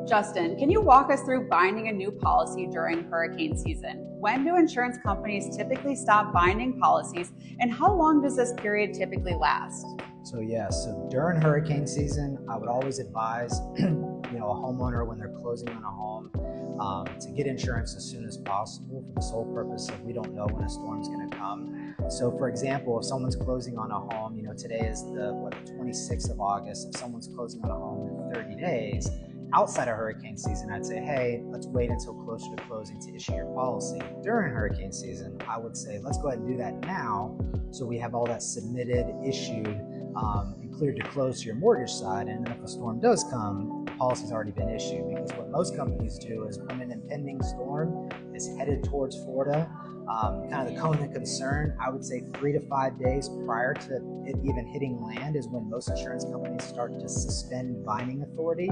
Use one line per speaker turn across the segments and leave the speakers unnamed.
Justin, can you walk us through binding a new policy during hurricane season? When do insurance companies typically stop binding policies, and how long does this period typically last?
So during hurricane season, I would always advise a homeowner when they're closing on a home to get insurance as soon as possible for the sole purpose of we don't know when a storm's going to come. So for example, if someone's closing on a home, today is the 26th of August, if someone's closing on a home in 30 days, outside of hurricane season, I'd say, hey, let's wait until closer to closing to issue your policy. During hurricane season, I would say, let's go ahead and do that now so we have all that submitted, issued, and cleared to close to your mortgage side. And then if a storm does come, the policy's already been issued, because what most companies do is when an impending storm is headed towards Florida, kind of the cone of concern, I would say 3 to 5 days prior to it even hitting land is when most insurance companies start to suspend binding authority.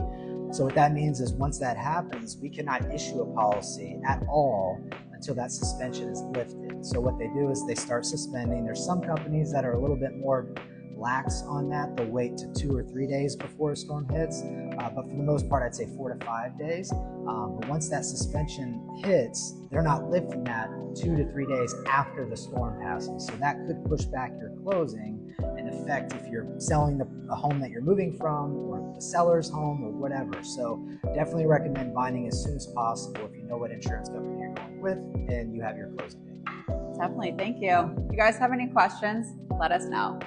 So what that means is once that happens, we cannot issue a policy at all until that suspension is lifted. So what they do is they start suspending. There's some companies that are a little bit more lax on that. They'll wait to 2 or 3 days before a storm hits. But for the most part, I'd say 4 to 5 days. But once that suspension hits, they're not lifting that 2 to 3 days after the storm passes. So that could push back your closing and affect if you're selling the home that you're moving from or the seller's home or whatever. So definitely recommend binding as soon as possible if you know what insurance company you're going with and you have your closing date.
Definitely. Thank you. If you guys have any questions, let us know.